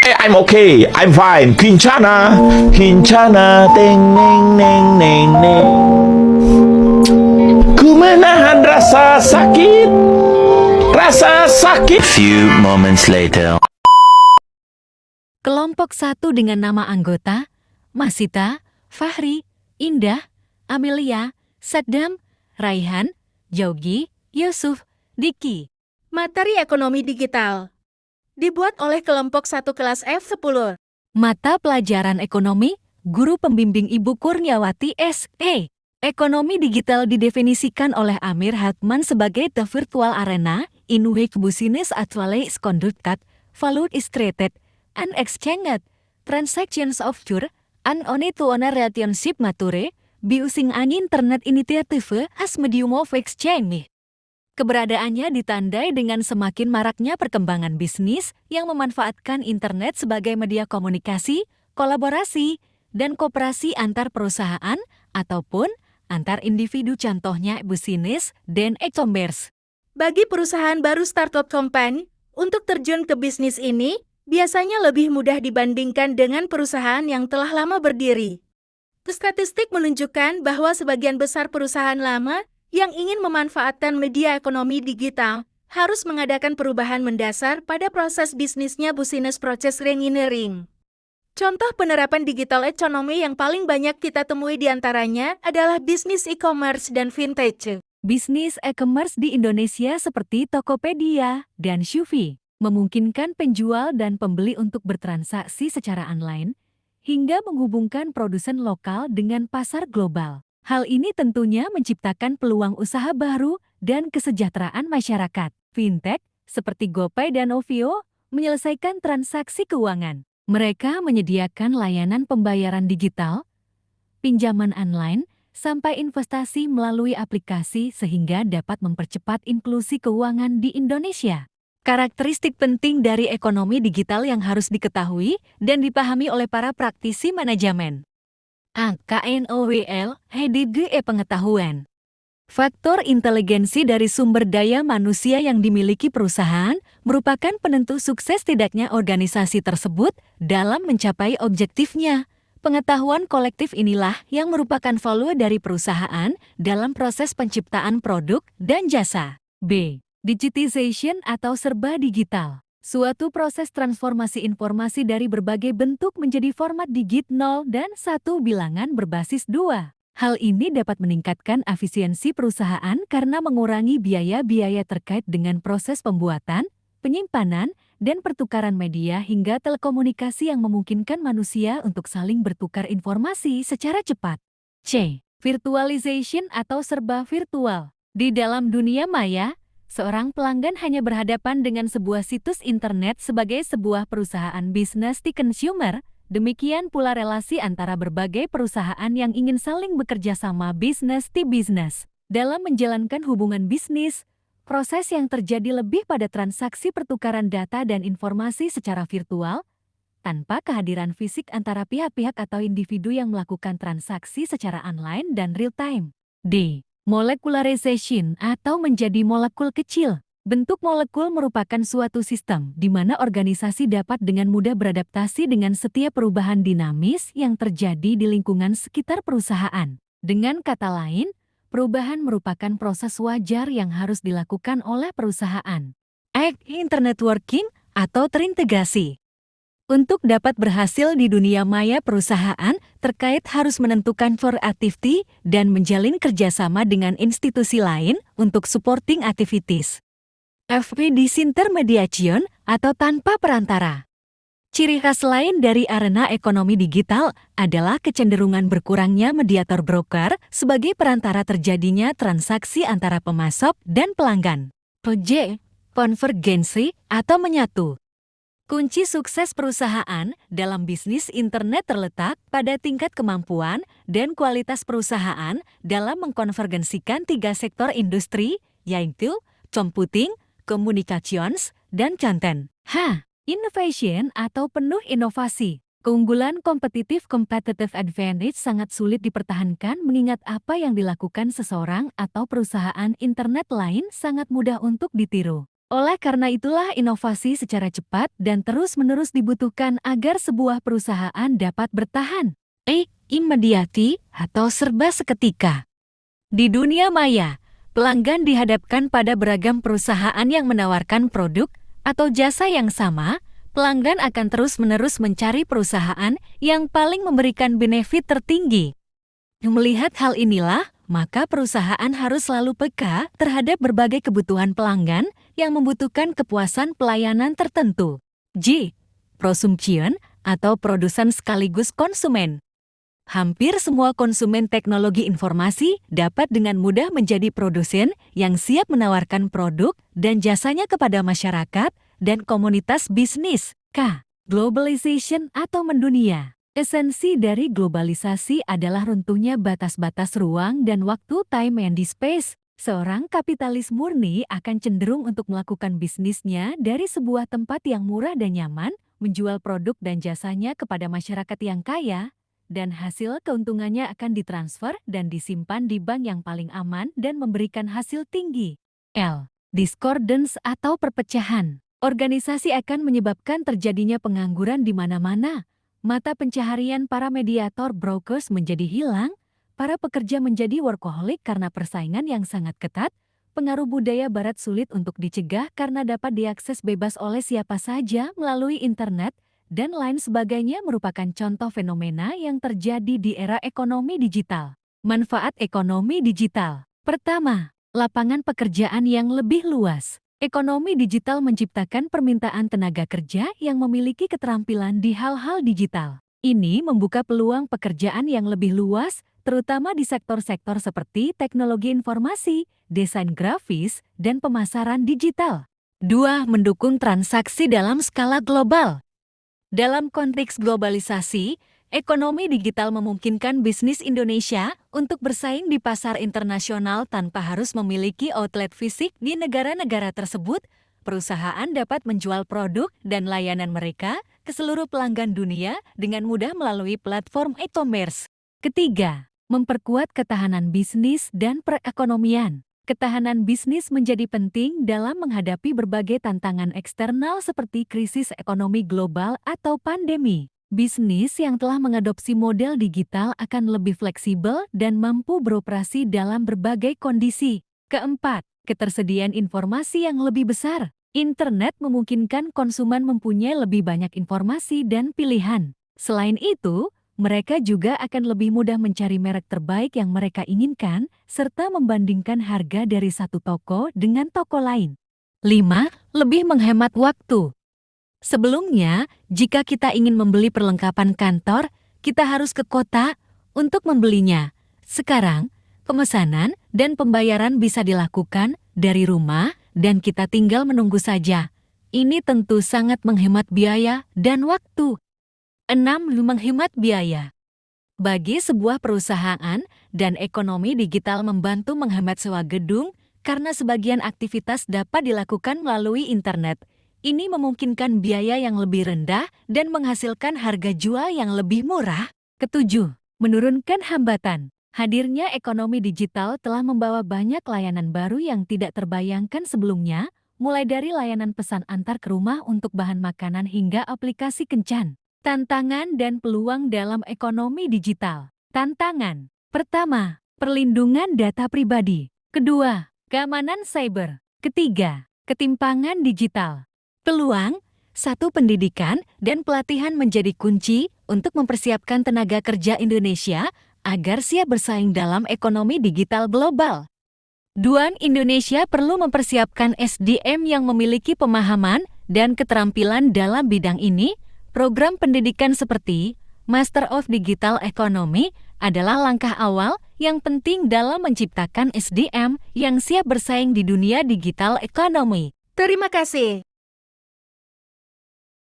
I'm okay, I'm fine. Kincana, Kincana, teng neng neng neng neng. Ku menahan rasa sakit, rasa sakit. Few moments later. Kelompok 1 dengan nama anggota Masita, Fahri, Indah, Amelia, Saddam, Raihan, Yogi, Yusuf, Diki. Materi ekonomi digital. Dibuat oleh kelompok 1 kelas F10. Mata pelajaran ekonomi, Guru Pembimbing Ibu Kurniawati S.E. Ekonomi digital didefinisikan oleh Amir Hatman sebagai the virtual arena in which business actually is conducted, value is traded, and exchanged, transactions occur, and one-to-one relationship mature, by using an internet initiative as medium of exchange. Keberadaannya ditandai dengan semakin maraknya perkembangan bisnis yang memanfaatkan internet sebagai media komunikasi, kolaborasi, dan kooperasi antar perusahaan ataupun antar individu, contohnya bisnis dan e-commerce. Bagi perusahaan baru startup company, untuk terjun ke bisnis ini, biasanya lebih mudah dibandingkan dengan perusahaan yang telah lama berdiri. Statistik menunjukkan bahwa sebagian besar perusahaan lama yang ingin memanfaatkan media ekonomi digital harus mengadakan perubahan mendasar pada proses bisnisnya, business process reengineering. Contoh penerapan digital ekonomi yang paling banyak kita temui diantaranya adalah bisnis e-commerce dan fintech. Bisnis e-commerce di Indonesia seperti Tokopedia dan Shopee memungkinkan penjual dan pembeli untuk bertransaksi secara online hingga menghubungkan produsen lokal dengan pasar global. Hal ini tentunya menciptakan peluang usaha baru dan kesejahteraan masyarakat. Fintech seperti GoPay dan Ovio menyelesaikan transaksi keuangan. Mereka menyediakan layanan pembayaran digital, pinjaman online, sampai investasi melalui aplikasi sehingga dapat mempercepat inklusi keuangan di Indonesia. Karakteristik penting dari ekonomi digital yang harus diketahui dan dipahami oleh para praktisi manajemen. KNOWL, HDGE pengetahuan. Faktor inteligensi dari sumber daya manusia yang dimiliki perusahaan merupakan penentu sukses tidaknya organisasi tersebut dalam mencapai objektifnya. Pengetahuan kolektif inilah yang merupakan value dari perusahaan dalam proses penciptaan produk dan jasa. B. Digitization atau serba digital. Suatu proses transformasi informasi dari berbagai bentuk menjadi format digit 0 dan 1 bilangan berbasis 2. Hal ini dapat meningkatkan efisiensi perusahaan karena mengurangi biaya-biaya terkait dengan proses pembuatan, penyimpanan, dan pertukaran media hingga telekomunikasi yang memungkinkan manusia untuk saling bertukar informasi secara cepat. C. Virtualization atau serba virtual. Di dalam dunia maya, seorang pelanggan hanya berhadapan dengan sebuah situs internet sebagai sebuah perusahaan bisnis to consumer, demikian pula relasi antara berbagai perusahaan yang ingin saling bekerja sama bisnis to bisnis. Dalam menjalankan hubungan bisnis, proses yang terjadi lebih pada transaksi pertukaran data dan informasi secara virtual, tanpa kehadiran fisik antara pihak-pihak atau individu yang melakukan transaksi secara online dan real-time. D. Molecularization atau menjadi molekul kecil. Bentuk molekul merupakan suatu sistem di mana organisasi dapat dengan mudah beradaptasi dengan setiap perubahan dinamis yang terjadi di lingkungan sekitar perusahaan. Dengan kata lain, perubahan merupakan proses wajar yang harus dilakukan oleh perusahaan. Internetworking atau terintegrasi. Untuk dapat berhasil di dunia maya perusahaan, terkait harus menentukan for activity dan menjalin kerjasama dengan institusi lain untuk supporting activities. FP disintermediation atau tanpa perantara. Ciri khas lain dari arena ekonomi digital adalah kecenderungan berkurangnya mediator broker sebagai perantara terjadinya transaksi antara pemasok dan pelanggan. J. Konvergensi atau menyatu. Kunci sukses perusahaan dalam bisnis internet terletak pada tingkat kemampuan dan kualitas perusahaan dalam mengkonvergensikan 3 sektor industri, yaitu computing, communications, dan content. Innovation atau penuh inovasi. Keunggulan kompetitif competitive advantage sangat sulit dipertahankan mengingat apa yang dilakukan seseorang atau perusahaan internet lain sangat mudah untuk ditiru. Oleh karena itulah inovasi secara cepat dan terus-menerus dibutuhkan agar sebuah perusahaan dapat bertahan. Immediati atau serba seketika. Di dunia maya, pelanggan dihadapkan pada beragam perusahaan yang menawarkan produk atau jasa yang sama. Pelanggan akan terus-menerus mencari perusahaan yang paling memberikan benefit tertinggi. Melihat hal inilah, maka perusahaan harus selalu peka terhadap berbagai kebutuhan pelanggan yang membutuhkan kepuasan pelayanan tertentu. Prosumption atau produsen sekaligus konsumen. Hampir semua konsumen teknologi informasi dapat dengan mudah menjadi produsen yang siap menawarkan produk dan jasanya kepada masyarakat dan komunitas bisnis. Globalization atau mendunia. Esensi dari globalisasi adalah runtuhnya batas-batas ruang dan waktu time and space. Seorang kapitalis murni akan cenderung untuk melakukan bisnisnya dari sebuah tempat yang murah dan nyaman, menjual produk dan jasanya kepada masyarakat yang kaya, dan hasil keuntungannya akan ditransfer dan disimpan di bank yang paling aman dan memberikan hasil tinggi. Discordance atau perpecahan. Organisasi akan menyebabkan terjadinya pengangguran di mana-mana. Mata pencaharian para mediator brokers menjadi hilang, para pekerja menjadi workaholic karena persaingan yang sangat ketat, pengaruh budaya barat sulit untuk dicegah karena dapat diakses bebas oleh siapa saja melalui internet, dan lain sebagainya merupakan contoh fenomena yang terjadi di era ekonomi digital. Manfaat ekonomi digital. Pertama, lapangan pekerjaan yang lebih luas. Ekonomi digital menciptakan permintaan tenaga kerja yang memiliki keterampilan di hal-hal digital. Ini membuka peluang pekerjaan yang lebih luas, terutama di sektor-sektor seperti teknologi informasi, desain grafis, dan pemasaran digital. 2. Mendukung transaksi dalam skala global. Dalam konteks globalisasi, ekonomi digital memungkinkan bisnis Indonesia untuk bersaing di pasar internasional tanpa harus memiliki outlet fisik di negara-negara tersebut. Perusahaan dapat menjual produk dan layanan mereka ke seluruh pelanggan dunia dengan mudah melalui platform e-commerce. Ketiga, memperkuat ketahanan bisnis dan perekonomian. Ketahanan bisnis menjadi penting dalam menghadapi berbagai tantangan eksternal seperti krisis ekonomi global atau pandemi. Bisnis yang telah mengadopsi model digital akan lebih fleksibel dan mampu beroperasi dalam berbagai kondisi. Keempat, ketersediaan informasi yang lebih besar. Internet memungkinkan konsumen mempunyai lebih banyak informasi dan pilihan. Selain itu, mereka juga akan lebih mudah mencari merek terbaik yang mereka inginkan, serta membandingkan harga dari satu toko dengan toko lain. 5. Lebih menghemat waktu. Sebelumnya, jika kita ingin membeli perlengkapan kantor, kita harus ke kota untuk membelinya. Sekarang, pemesanan dan pembayaran bisa dilakukan dari rumah dan kita tinggal menunggu saja. Ini tentu sangat menghemat biaya dan waktu. 6. Menghemat biaya. Bagi sebuah perusahaan dan ekonomi digital membantu menghemat sewa gedung karena sebagian aktivitas dapat dilakukan melalui internet. Ini memungkinkan biaya yang lebih rendah dan menghasilkan harga jual yang lebih murah. Ketujuh, menurunkan hambatan. Hadirnya ekonomi digital telah membawa banyak layanan baru yang tidak terbayangkan sebelumnya, mulai dari layanan pesan antar ke rumah untuk bahan makanan hingga aplikasi kencan. Tantangan dan peluang dalam ekonomi digital. Tantangan. Pertama, perlindungan data pribadi. Kedua, keamanan cyber. Ketiga, ketimpangan digital. Peluang, 1. Pendidikan dan pelatihan menjadi kunci untuk mempersiapkan tenaga kerja Indonesia agar siap bersaing dalam ekonomi digital global. 2. Indonesia perlu mempersiapkan SDM yang memiliki pemahaman dan keterampilan dalam bidang ini. Program pendidikan seperti Master of Digital Economy adalah langkah awal yang penting dalam menciptakan SDM yang siap bersaing di dunia digital economy. Terima kasih.